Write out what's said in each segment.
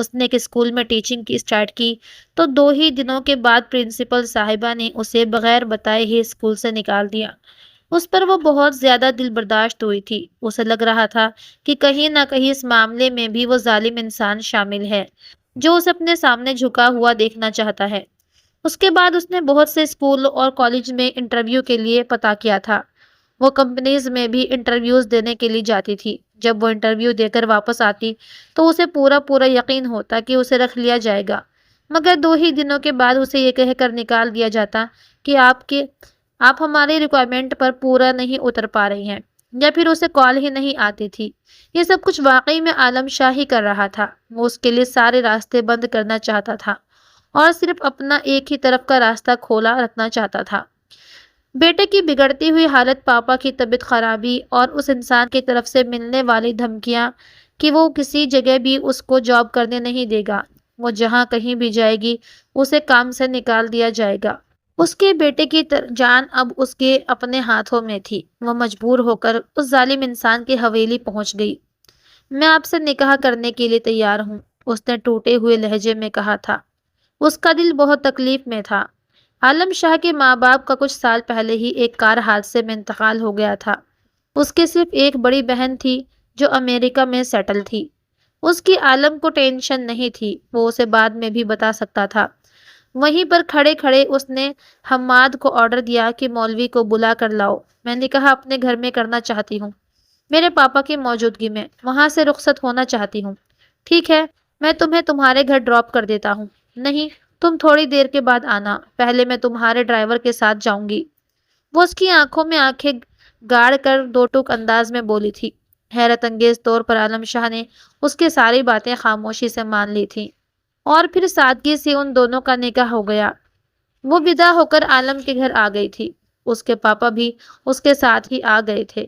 اس نے ایک اسکول میں ٹیچنگ کی اسٹارٹ کی تو 2 ہی دنوں کے بعد پرنسپل صاحبہ نے اسے بغیر بتائے ہی اسکول سے نکال دیا۔ اس پر وہ بہت زیادہ دل برداشت ہوئی تھی۔ اسے لگ رہا تھا کہ کہیں نہ کہیں اس معاملے میں بھی وہ ظالم انسان شامل ہے جو اسے اپنے سامنے جھکا ہوا دیکھنا چاہتا ہے۔ اس کے بعد اس نے بہت سے اسکول اور کالج میں انٹرویو کے لیے پتہ کیا تھا۔ وہ کمپنیز میں بھی انٹرویوز دینے کے لیے جاتی تھی۔ جب وہ انٹرویو دے کر واپس آتی تو اسے پورا یقین ہوتا کہ اسے رکھ لیا جائے گا، مگر 2 ہی دنوں کے بعد اسے یہ کہہ کر نکال دیا جاتا کہ آپ ہماری ریکوائرمنٹ پر پورا نہیں اتر پا رہی ہیں، یا پھر اسے کال ہی نہیں آتی تھی۔ یہ سب کچھ واقعی میں عالم شاہ ہی کر رہا تھا۔ وہ اس کے لیے سارے راستے بند کرنا چاہتا تھا اور صرف اپنا ایک ہی طرف کا راستہ کھولا رکھنا چاہتا تھا۔ بیٹے کی بگڑتی ہوئی حالت، پاپا کی طبیعت خرابی اور اس انسان کی طرف سے ملنے والی دھمکیاں کہ وہ کسی جگہ بھی اس کو جاب کرنے نہیں دے گا، وہ جہاں کہیں بھی جائے گی اسے کام سے نکال دیا جائے گا۔ اس کے بیٹے کی جان اب اس کے اپنے ہاتھوں میں تھی۔ وہ مجبور ہو کر اس ظالم انسان کی حویلی پہنچ گئی۔ میں آپ سے نکاح کرنے کے لیے تیار ہوں، اس نے ٹوٹے ہوئے لہجے میں کہا تھا۔ اس کا دل بہت تکلیف میں تھا۔ عالم شاہ کے ماں باپ کا کچھ سال پہلے ہی ایک کار حادثے میں انتقال ہو گیا تھا۔ اس کے صرف ایک بڑی بہن تھی جو امریکہ میں سیٹل تھی۔ اس کی عالم کو ٹینشن نہیں تھی، وہ اسے بعد میں بھی بتا سکتا تھا۔ وہیں پر کھڑے کھڑے اس نے حماد کو آرڈر دیا کہ مولوی کو بلا کر لاؤ، میں نکاح اپنے گھر میں کرنا چاہتی ہوں، میرے پاپا کی موجودگی میں، وہاں سے رخصت ہونا چاہتی ہوں۔ ٹھیک ہے، میں تمہیں تمہارے گھر ڈراپ کر دیتا ہوں۔ نہیں، تم تھوڑی دیر کے بعد آنا، پہلے میں تمہارے ڈرائیور کے ساتھ جاؤں گی۔ وہ اس کی آنکھوں میں آنکھیں گاڑ کر 2 ٹوک انداز میں بولی تھی۔ حیرت انگیز طور پر عالم شاہ نے اس کی ساری باتیں خاموشی سے مان لی تھیں اور پھر سادگی سے ان دونوں کا نکاح ہو گیا۔ وہ ودا ہو کر عالم کے گھر آ گئی تھی۔ اس کے پاپا بھی اس کے ساتھ ہی آ گئے تھے،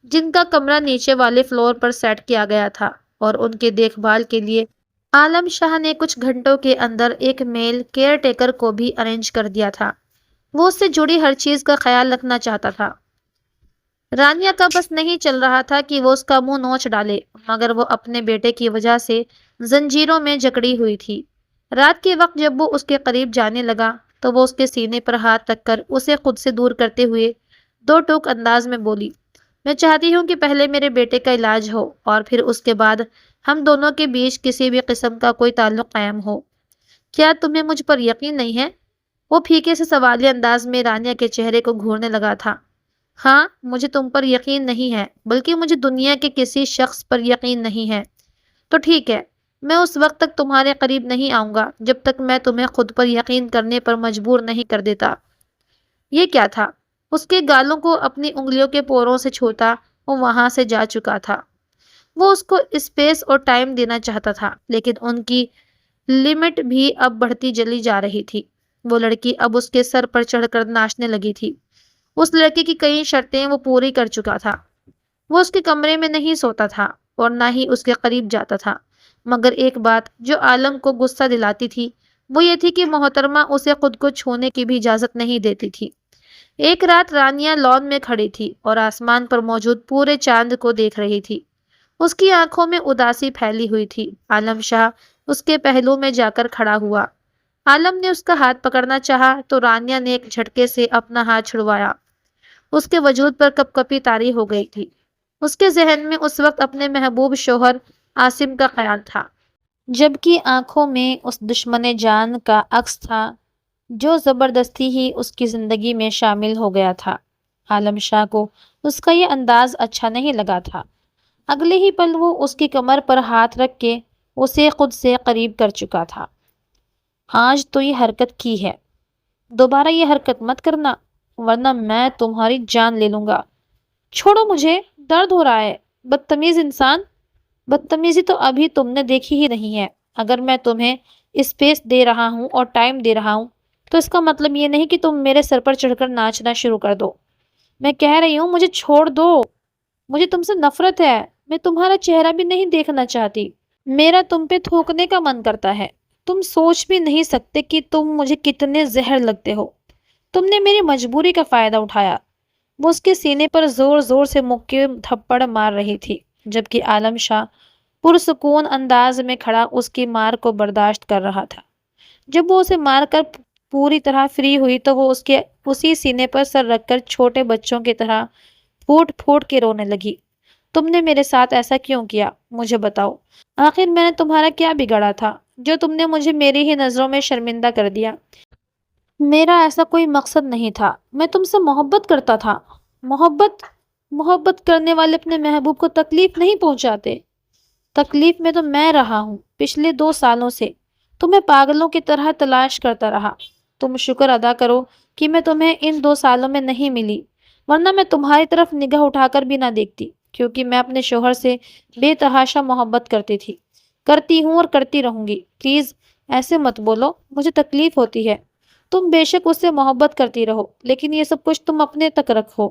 جن کا کمرہ نیچے والے فلور پر سیٹ کیا گیا تھا، اور ان کے دیکھ بھال کے لیے عالم شاہ نے کچھ گھنٹوں کے اندر ایک میل کیئر ٹیکر کو بھی ارینج کر دیا تھا۔ وہ اس سے جڑی ہر چیز کا خیال رکھنا چاہتا تھا۔ رانیہ کا بس نہیں چل رہا تھا کہ وہ اس کا منہ نوچ ڈالے، مگر وہ اپنے بیٹے کی وجہ سے زنجیروں میں جکڑی ہوئی تھی۔ رات کے وقت جب وہ اس کے قریب جانے لگا تو وہ اس کے سینے پر ہاتھ رکھ کر اسے خود سے دور کرتے ہوئے 2 ٹوک انداز میں بولی، میں چاہتی ہوں کہ پہلے میرے بیٹے کا علاج ہو اور پھر اس کے بعد ہم دونوں کے بیچ کسی بھی قسم کا کوئی تعلق قائم ہو۔ کیا تمہیں مجھ پر یقین نہیں ہے؟ وہ پھیکے سے سوالیہ انداز میں رانیہ کے چہرے کو گھورنے لگا تھا۔ ہاں، مجھے تم پر یقین نہیں ہے، بلکہ مجھے دنیا کے کسی شخص پر یقین نہیں ہے۔ تو ٹھیک ہے، میں اس وقت تک تمہارے قریب نہیں آؤں گا جب تک میں تمہیں خود پر یقین کرنے پر مجبور نہیں کر دیتا۔ یہ کیا تھا؟ اس کے گالوں کو اپنی انگلیوں کے پوروں سے چھوتا وہ وہاں سے جا چکا تھا۔ وہ اس کو اسپیس اور ٹائم دینا چاہتا تھا، لیکن ان کی لمٹ بھی اب بڑھتی چلی جا رہی تھی۔ وہ لڑکی اب اس کے سر پر چڑھ کر ناچنے لگی تھی۔ اس لڑکی کی کئی شرطیں وہ پوری کر چکا تھا۔ وہ اس کے کمرے میں نہیں سوتا تھا اور نہ ہی اس کے قریب جاتا تھا، مگر ایک بات جو عالم کو غصہ دلاتی تھی وہ یہ تھی کہ محترمہ اسے خود کو چھونے کی بھی اجازت نہیں دیتی تھی۔ ایک رات رانیہ لان میں کھڑی تھی اور آسمان پر موجود پورے چاند کو دیکھ رہی تھی۔ اس کی آنکھوں میں اداسی پھیلی ہوئی تھی۔ عالم شاہ اس کے پہلو میں جا کر کھڑا ہوا۔ عالم نے اس کا ہاتھ پکڑنا چاہا تو رانیہ نے ایک جھٹکے سے اپنا ہاتھ چھڑوایا۔ اس کے وجود پر کپ کپی طاری ہو گئی تھی۔ اس کے ذہن میں اس وقت اپنے محبوب شوہر عاصم کا خیال تھا، جبکہ آنکھوں میں اس دشمن جان کا عکس تھا جو زبردستی ہی اس کی زندگی میں شامل ہو گیا تھا۔ عالم شاہ کو اس کا یہ انداز اچھا نہیں لگا تھا۔ اگلے ہی پل وہ اس کی کمر پر ہاتھ رکھ کے اسے خود سے قریب کر چکا تھا۔ آج تو یہ حرکت کی ہے، دوبارہ یہ حرکت مت کرنا ورنہ میں تمہاری جان لے لوں گا۔ چھوڑو مجھے، درد ہو رہا ہے۔ بدتمیز انسان، بدتمیزی تو ابھی تم نے دیکھی ہی نہیں ہے۔ اگر میں تمہیں اسپیس دے رہا ہوں اور ٹائم دے رہا ہوں تو اس کا مطلب یہ نہیں کہ تم میرے سر پر چڑھ کر ناچنا شروع کر دو۔ میں کہہ رہی ہوں مجھے چھوڑ دو، مجھے تم سے نفرت ہے، میں تمہارا چہرہ بھی نہیں دیکھنا چاہتی۔ میرا تم پہ تھوکنے کا من کرتا ہے۔ تم سوچ بھی نہیں سکتے کہ تم مجھے کتنے زہر لگتے ہو۔ تم نے میری مجبوری کا فائدہ اٹھایا۔ وہ اس کے سینے پر زور زور سے مکے تھپڑ مار رہی تھی، جبکہ عالم شاہ پرسکون انداز میں کھڑا اس کی مار کو برداشت کر رہا تھا۔ جب وہ اسے مار کر پوری طرح فری ہوئی تو وہ اس کے اسی سینے پر سر رکھ کر چھوٹے بچوں کی طرح پھوٹ پھوٹ کے رونے لگی۔ تم نے میرے ساتھ ایسا کیوں کیا؟ مجھے بتاؤ۔ آخر میں نے تمہارا کیا بگاڑا تھا جو تم نے مجھے میری ہی نظروں میں شرمندہ کر دیا؟ میرا ایسا کوئی مقصد نہیں تھا، میں تم سے محبت کرتا تھا۔ محبت کرنے والے اپنے محبوب کو تکلیف نہیں پہنچاتے۔ تکلیف میں تو میں رہا ہوں پچھلے 2 سالوں سے، تمہیں پاگلوں کی طرح تلاش کرتا رہا۔ تم شکر ادا کرو کہ میں تمہیں ان 2 سالوں میں نہیں ملی، ورنہ میں تمہاری طرف نگاہ اٹھا کر بھی نہ دیکھتی، کیونکہ میں اپنے شوہر سے بے تحاشا محبت کرتی تھی، کرتی ہوں اور کرتی رہوں گی۔ پلیز ایسے مت بولو، مجھے تکلیف ہوتی ہے۔ تم بے شک اس سے محبت کرتی رہو، لیکن یہ سب کچھ تم اپنے تک رکھو۔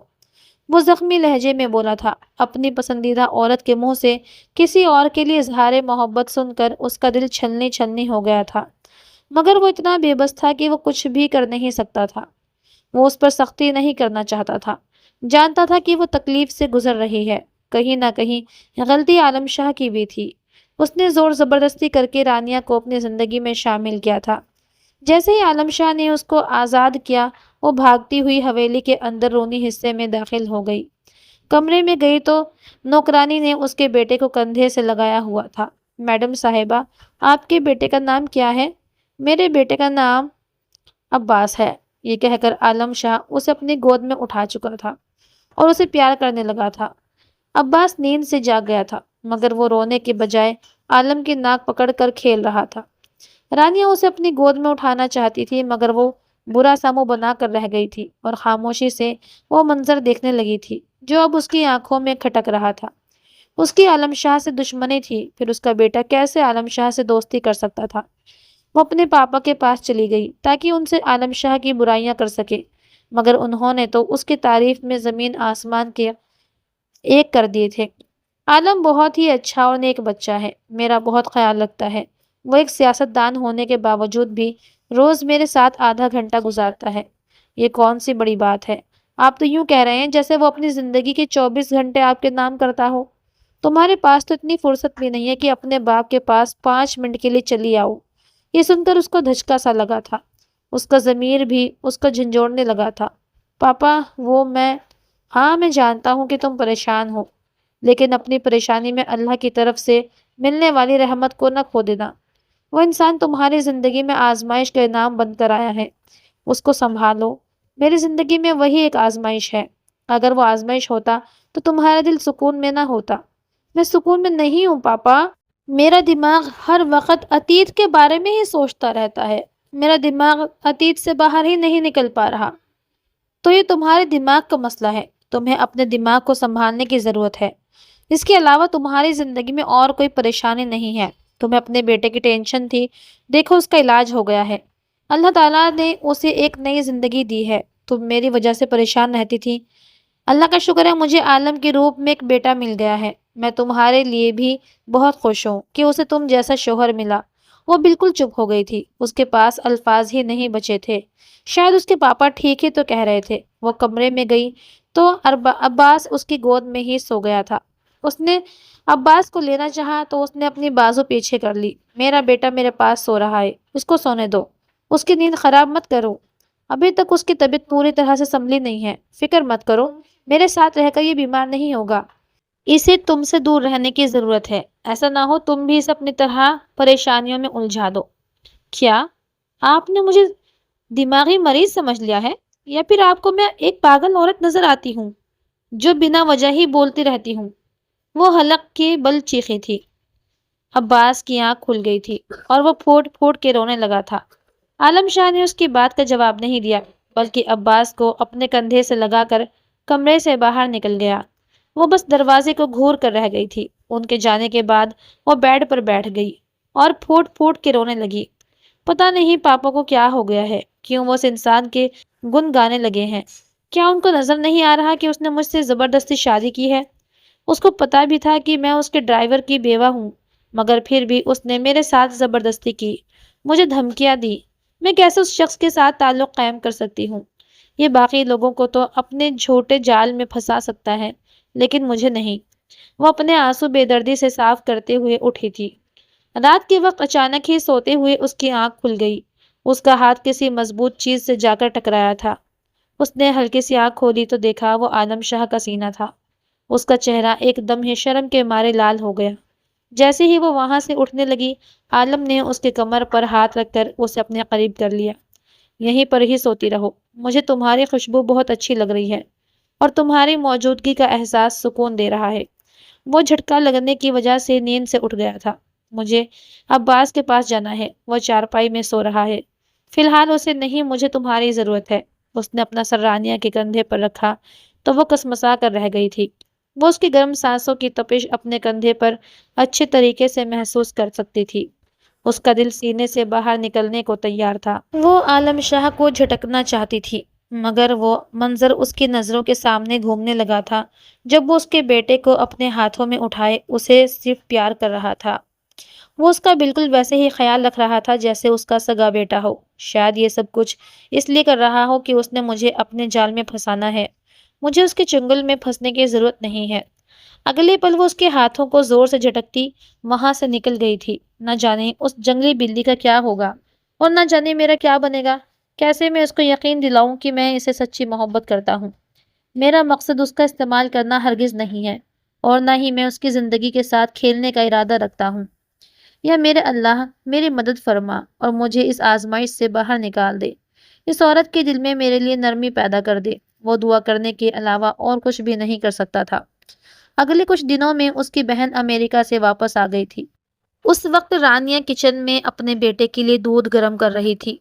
وہ زخمی لہجے میں بولا تھا۔ اپنی پسندیدہ عورت کے منہ سے کسی اور کے لیے اظہار محبت سن کر اس کا دل چھلنی چھلنی ہو گیا تھا، مگر وہ اتنا بے بس تھا کہ وہ کچھ بھی کر نہیں سکتا تھا۔ وہ اس پر سختی نہیں کرنا چاہتا تھا، جانتا تھا کہ وہ تکلیف سے گزر رہی ہے۔ کہیں نہ کہیں غلطی عالم شاہ کی بھی تھی۔ اس نے زور زبردستی کر کے رانیہ کو اپنی زندگی میں شامل کیا تھا۔ جیسے ہی عالم شاہ نے اس کو آزاد کیا، وہ بھاگتی ہوئی حویلی کے اندرونی حصے میں داخل ہو گئی۔ کمرے میں گئی تو نوکرانی نے اس کے بیٹے کو کندھے سے لگایا ہوا تھا۔ میڈم صاحبہ، آپ کے بیٹے کا نام کیا ہے؟ میرے بیٹے کا نام عباس ہے، یہ کہہ کر عالم شاہ اسے اپنی گود میں اٹھا چکا تھا اور اسے پیار کرنے لگا تھا۔ عباس نیند سے جاگ گیا تھا، مگر وہ رونے کے بجائے عالم کی ناک پکڑ کر کھیل رہا تھا۔ رانیہ اسے اپنی گود میں اٹھانا چاہتی تھی، مگر وہ برا سا منہ بنا کر رہ گئی تھی اور خاموشی سے وہ منظر دیکھنے لگی تھی جو اب اس کی آنکھوں میں کھٹک رہا تھا۔ اس کی عالم شاہ سے دشمنی تھی، پھر اس کا بیٹا کیسے عالم شاہ سے دوستی کر سکتا تھا؟ وہ اپنے پاپا کے پاس چلی گئی تاکہ ان سے عالم شاہ کی برائیاں کر سکے، مگر انہوں نے تو اس کی تعریف میں زمین آسمان کے ایک کر دیے تھے۔ عالم بہت ہی اچھا اور نیک بچہ ہے، میرا بہت خیال رکھتا ہے۔ وہ ایک سیاست دان ہونے کے باوجود بھی روز میرے ساتھ آدھا گھنٹہ گزارتا ہے۔ یہ کون سی بڑی بات ہے؟ آپ تو یوں کہہ رہے ہیں جیسے وہ اپنی زندگی کے 24 گھنٹے آپ کے نام کرتا ہو۔ تمہارے پاس تو اتنی فرصت بھی نہیں ہے کہ اپنے باپ کے پاس 5 منٹ کے لیے چلی آؤ۔ یہ سن کر اس کو دھچکا سا لگا تھا، اس کا ضمیر بھی اس کو جھنجھوڑنے لگا تھا۔ پاپا، ہاں میں جانتا ہوں کہ تم پریشان ہو، لیکن اپنی پریشانی میں اللہ کی طرف سے ملنے والی رحمت کو نہ کھو دینا۔ وہ انسان تمہاری زندگی میں آزمائش کا انعام بن کر آیا ہے، اس کو سنبھالو۔ میری زندگی میں وہی ایک آزمائش ہے، اگر وہ آزمائش ہوتا تو تمہارا دل سکون میں نہ ہوتا۔ میں سکون میں نہیں ہوں پاپا، میرا دماغ ہر وقت اتیت کے بارے میں ہی سوچتا رہتا ہے، میرا دماغ اتیت سے باہر ہی نہیں نکل پا رہا۔ تو یہ تمہارے دماغ کا مسئلہ ہے، تمہیں اپنے دماغ کو سنبھالنے کی ضرورت ہے۔ اس کے علاوہ تمہاری زندگی میں اور کوئی پریشانی نہیں ہے۔ تمہیں اپنے بیٹے کی ٹینشن تھی، دیکھو اس کا علاج ہو گیا ہے۔ اللہ تعالیٰ نے اسے ایک نئی زندگی دی ہے، تم میری وجہ سے پریشان رہتی تھی۔ اللہ کا شکر ہے مجھے عالم کے روپ میں ایک بیٹا مل گیا ہے۔ میں تمہارے لیے بھی بہت خوش ہوں کہ اسے تم جیسا شوہر ملا۔ وہ بالکل چپ ہو گئی تھی، اس کے پاس الفاظ ہی نہیں بچے تھے۔ شاید اس کے پاپا ٹھیک ہی تو کہہ رہے تھے۔ وہ کمرے میں گئی تو عباس اس کی گود میں ہی سو گیا تھا۔ اس نے عباس کو لینا چاہا تو اس نے اپنی بازو پیچھے کر لی۔ میرا بیٹا میرے پاس سو رہا ہے، اس کو سونے دو، اس کی نیند خراب مت کرو۔ ابھی تک اس کی طبیعت پوری طرح سے سنبھلی نہیں ہے، فکر مت کرو، میرے ساتھ رہ کر یہ بیمار نہیں ہوگا۔ اسے تم سے دور رہنے کی ضرورت ہے، ایسا نہ ہو تم بھی اسے اپنی طرح پریشانیوں میں الجھا دو۔ کیا آپ نے مجھے دماغی مریض سمجھ لیا ہے، یا پھر آپ کو میں ایک پاگل عورت نظر آتی ہوں جو بنا وجہ ہی بولتی رہتی ہوں؟ وہ حلق کے بل چیخی تھی۔ عباس کی آنکھ کھل گئی تھی اور وہ پھوٹ پھوٹ کے رونے لگا تھا۔ عالم شاہ نے اس کی بات کا جواب نہیں دیا، بلکہ عباس کو اپنے کندھے سے لگا کر کمرے سے باہر نکل گیا۔ وہ بس دروازے کو گھور کر رہ گئی تھی۔ ان کے جانے کے بعد وہ بیڈ پر بیٹھ گئی اور پھوٹ پھوٹ کے رونے لگی۔ پتہ نہیں پاپا کو کیا ہو گیا ہے، کیوں وہ اس انسان کے گن گانے لگے ہیں؟ کیا ان کو نظر نہیں آ رہا کہ اس نے مجھ سے زبردستی شادی کی ہے؟ اس کو پتا بھی تھا کہ میں اس کے ڈرائیور کی بیوہ ہوں، مگر پھر بھی اس نے میرے ساتھ زبردستی کی، مجھے دھمکیاں دی۔ میں کیسے اس شخص کے ساتھ تعلق قائم کر سکتی ہوں؟ یہ باقی لوگوں کو تو اپنے جھوٹے جال میں پھنسا سکتا ہے، لیکن مجھے نہیں۔ وہ اپنے آنسو بے دردی سے صاف کرتے ہوئے اٹھی تھی۔ رات کے وقت اچانک ہی سوتے ہوئے اس کی آنکھ کھل گئی۔ اس کا ہاتھ کسی مضبوط چیز سے جا کر ٹکرایا تھا۔ اس نے ہلکی سی آنکھ کھولی تو دیکھا وہ عالم شاہ کا سینہ تھا۔ اس کا چہرہ ایک دم ہی شرم کے مارے لال ہو گیا۔ جیسے ہی وہ وہاں سے اٹھنے لگی، عالم نے اس کے کمر پر ہاتھ رکھ کر اسے اپنے قریب کر لیا۔ یہیں پر ہی سوتی رہو، مجھے تمہاری خوشبو بہت اچھی لگ رہی ہے اور تمہاری موجودگی کا احساس سکون دے رہا ہے۔ وہ جھٹکا لگنے کی وجہ سے نیند سے اٹھ گیا تھا۔ مجھے عباس کے پاس جانا ہے، وہ چارپائی میں سو رہا ہے۔ فی الحال اسے نہیں، مجھے تمہاری ضرورت ہے۔ اس نے اپنا سر رانیہ کے کندھے پر رکھا تو وہ کسمسا کر رہ گئی تھی۔ وہ اس کی گرم سانسوں کی تپش اپنے کندھے پر اچھے طریقے سے محسوس کر سکتی تھی۔ اس کا دل سینے سے باہر نکلنے کو تیار تھا۔ وہ عالم شاہ کو جھٹکنا چاہتی تھی، مگر وہ منظر اس کی نظروں کے سامنے گھومنے لگا تھا جب وہ اس کے بیٹے کو اپنے ہاتھوں میں اٹھائے اسے صرف پیار کر رہا تھا۔ وہ اس کا بالکل ویسے ہی خیال رکھ رہا تھا جیسے اس کا سگا بیٹا ہو۔ شاید یہ سب کچھ اس لیے کر رہا ہو کہ اس نے مجھے اپنے جال میں پھنسانا ہے۔ مجھے اس کے چنگل میں پھنسنے کی ضرورت نہیں ہے۔ اگلے پل وہ اس کے ہاتھوں کو زور سے جھٹکتی وہاں سے نکل گئی تھی۔ نہ جانے اس جنگلی بلی کا کیا ہوگا اور نہ جانے میرا کیا بنے گا۔ کیسے میں اس کو یقین دلاؤں کہ میں اسے سچی محبت کرتا ہوں۔ میرا مقصد اس کا استعمال کرنا ہرگز نہیں ہے اور نہ ہی میں اس کی زندگی کے ساتھ کھیلنے کا ارادہ رکھتا ہوں۔ یا میرے اللہ میری مدد فرما اور مجھے اس آزمائش سے باہر نکال دے۔ اس عورت کے دل میں میرے لیے نرمی پیدا کر دے۔ وہ دعا کرنے کے علاوہ اور کچھ بھی نہیں کر سکتا تھا۔ اگلے کچھ دنوں میں اس کی بہن امریکہ سے واپس آ گئی تھی۔ اس وقت رانیہ کچن میں اپنے بیٹے کے لیے دودھ گرم کر رہی تھی۔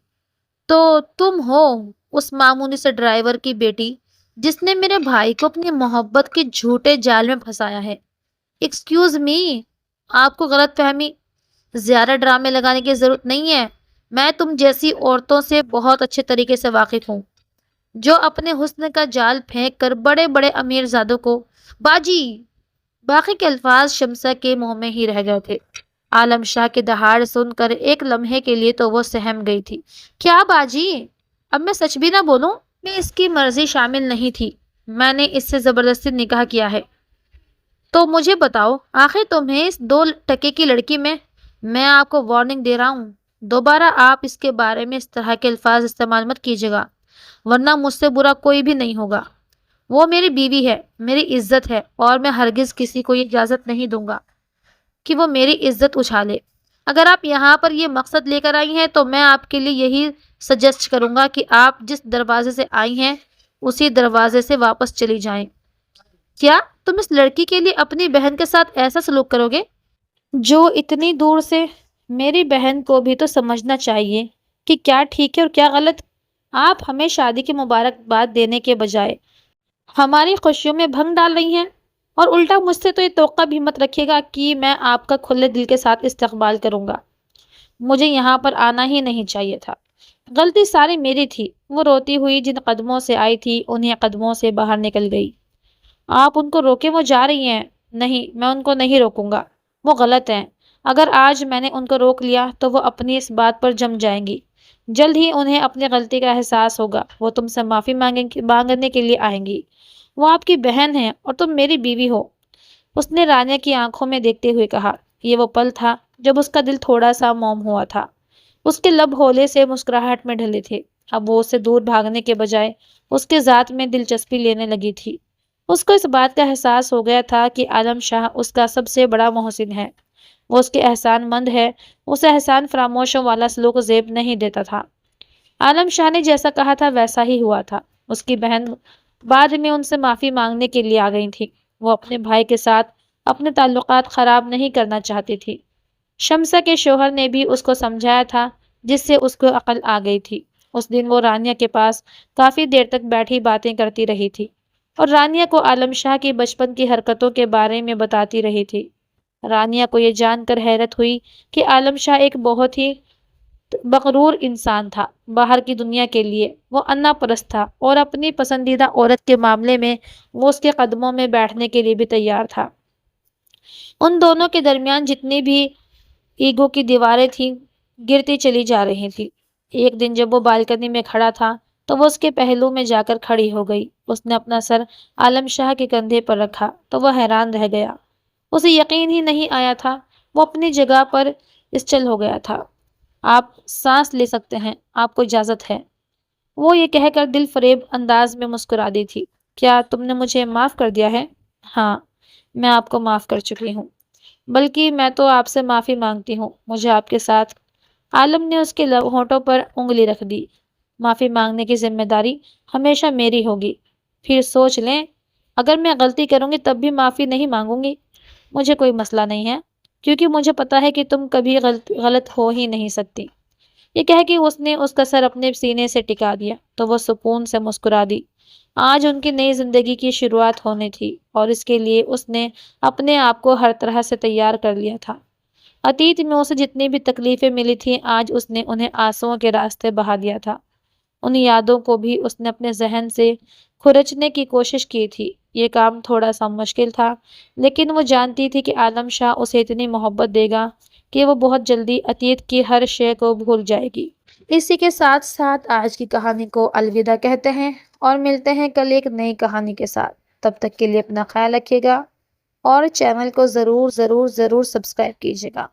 تو تم ہو اس معمولی سے ڈرائیور کی بیٹی جس نے میرے بھائی کو اپنی محبت کے جھوٹے جال میں پھنسایا ہے۔ ایکسکیوز می، آپ کو غلط فہمی، زیادہ ڈرامے لگانے کی ضرورت نہیں ہے۔ میں تم جیسی عورتوں سے بہت اچھے طریقے سے واقف ہوں جو اپنے حسن کا جال پھینک کر بڑے بڑے امیر زادوں کو باجی۔ باقی کے الفاظ شمسہ کے منہ میں ہی رہ گئے تھے۔ عالم شاہ کے دہاڑ سن کر ایک لمحے کے لیے تو وہ سہم گئی تھی۔ کیا باجی؟ اب میں سچ بھی نہ بولوں؟ میں اس کی مرضی شامل نہیں تھی۔ میں نے اس سے زبردستی نکاح کیا ہے۔ تو مجھے بتاؤ آخر تمہیں اس 2 ٹکے کی لڑکی میں آپ کو وارننگ دے رہا ہوں، دوبارہ آپ اس کے بارے میں اس طرح کے الفاظ استعمال مت کیجیے گا، ورنہ مجھ سے برا کوئی بھی نہیں ہوگا۔ وہ میری بیوی ہے، میری عزت ہے اور میں ہرگز کسی کو یہ اجازت نہیں دوں گا کہ وہ میری عزت اچھالے۔ اگر آپ یہاں پر یہ مقصد لے کر آئی ہیں تو میں آپ کے لیے یہی سجیسٹ کروں گا کہ آپ جس دروازے سے آئی ہیں اسی دروازے سے واپس چلی جائیں۔ کیا تم اس لڑکی کے لیے اپنی بہن کے ساتھ ایسا سلوک کرو گے جو اتنی دور سے؟ میری بہن کو بھی تو سمجھنا چاہیے کہ کیا ٹھیک ہے اور کیا غلط۔ آپ ہمیں شادی کی مبارکباد دینے کے بجائے ہماری خوشیوں میں بھنگ ڈال رہی ہیں اور الٹا مجھ سے تو یہ توقع بھی مت رکھیے گا کہ میں آپ کا کھلے دل کے ساتھ استقبال کروں گا۔ مجھے یہاں پر آنا ہی نہیں چاہیے تھا۔ غلطی ساری میری تھی۔ وہ روتی ہوئی جن قدموں سے آئی تھی انہیں قدموں سے باہر نکل گئی۔ آپ ان کو روکیں، وہ جا رہی ہیں۔ نہیں، میں ان کو نہیں روکوں گا، وہ غلط ہیں۔ اگر آج میں نے ان کو روک لیا تو وہ اپنی اس بات پر جم جائیں گی۔ جلد ہی انہیں اپنی غلطی کا احساس ہوگا، وہ تم سے معافی مانگنے کے لیے آئیں گی۔ وہ آپ کی بہن ہے اور تم میری بیوی ہو۔ اس نے رانیہ کی آنکھوں میں دیکھتے ہوئے کہا۔ یہ وہ پل تھا جب اس کا دل تھوڑا سا موم ہوا تھا۔ اس کے لب ہولے سے مسکراہٹ میں ڈھلے تھے۔ اب وہ اس سے دور بھاگنے کے بجائے اس کے ذات میں دلچسپی لینے لگی تھی۔ اس کو اس بات کا احساس ہو گیا تھا کہ عالم شاہ اس کا سب سے بڑا محسن ہے، وہ اس کے احسان مند ہے، اسے احسان فراموشوں والا سلوک زیب نہیں دیتا تھا۔ عالم شاہ نے جیسا کہا تھا ویسا ہی ہوا تھا۔ اس کی بہن بعد میں ان سے معافی مانگنے کے لیے آ گئی تھی۔ وہ اپنے بھائی کے ساتھ اپنے تعلقات خراب نہیں کرنا چاہتی تھی۔ شمسہ کے شوہر نے بھی اس کو سمجھایا تھا جس سے اس کو عقل آ گئی تھی۔ اس دن وہ رانیہ کے پاس کافی دیر تک بیٹھی باتیں کرتی رہی تھی اور رانیہ کو عالم شاہ کی بچپن کی حرکتوں کے بارے میں بتاتی رہی تھی۔ رانیہ کو یہ جان کر حیرت ہوئی کہ عالم شاہ ایک بہت ہی مغرور انسان تھا۔ باہر کی دنیا کے لیے وہ انا پرست تھا اور اپنی پسندیدہ عورت کے معاملے میں وہ اس کے قدموں میں بیٹھنے کے لیے بھی تیار تھا۔ ان دونوں کے درمیان جتنی بھی ایگو کی دیواریں تھیں گرتی چلی جا رہی تھی۔ ایک دن جب وہ بالکنی میں کھڑا تھا تو وہ اس کے پہلو میں جا کر کھڑی ہو گئی۔ اس نے اپنا سر عالم شاہ کے کندھے پر رکھا تو وہ حیران رہ گیا۔ اسے یقین ہی نہیں آیا تھا، وہ اپنی جگہ پر اسٹل ہو گیا تھا۔ آپ سانس لے سکتے ہیں، آپ کو اجازت ہے، وہ یہ کہہ کر دل فریب انداز میں مسکرا دی تھی۔ کیا تم نے مجھے معاف کر دیا ہے؟ ہاں، میں آپ کو معاف کر چکی ہوں، بلکہ میں تو آپ سے معافی مانگتی ہوں، مجھے آپ کے ساتھ۔ عالم نے اس کے ہونٹوں پر انگلی رکھ دی۔ معافی مانگنے کی ذمہ داری ہمیشہ میری ہوگی۔ پھر سوچ لیں، اگر میں غلطی کروں گی تب بھی معافی نہیں مانگوں گی، مجھے کوئی مسئلہ نہیں ہے، کیونکہ مجھے پتا ہے کہ تم کبھی غلط ہو ہی نہیں سکتی۔ یہ کہہ کے اس نے اس کا سر اپنے سینے سے ٹکا دیا تو وہ سکون سے مسکرا دی۔ آج ان کی نئی زندگی کی شروعات ہونی تھی اور اس کے لیے اس نے اپنے آپ کو ہر طرح سے تیار کر لیا تھا۔ اتیت میں اسے جتنی بھی تکلیفیں ملی تھیں، آج اس نے انہیں آنسوؤں کے راستے بہا دیا تھا۔ ان یادوں کو بھی اس نے اپنے ذہن سے کھرچنے کی کوشش کی تھی۔ یہ کام تھوڑا سا مشکل تھا، لیکن وہ جانتی تھی کہ عالم شاہ اسے اتنی محبت دے گا کہ وہ بہت جلدی اتیت کی ہر شے کو بھول جائے گی۔ اسی کے ساتھ ساتھ آج کی کہانی کو الوداع کہتے ہیں اور ملتے ہیں کل ایک نئی کہانی کے ساتھ۔ تب تک کے لیے اپنا خیال رکھیے گا اور چینل کو ضرور ضرور ضرور سبسکرائب کیجیے گا۔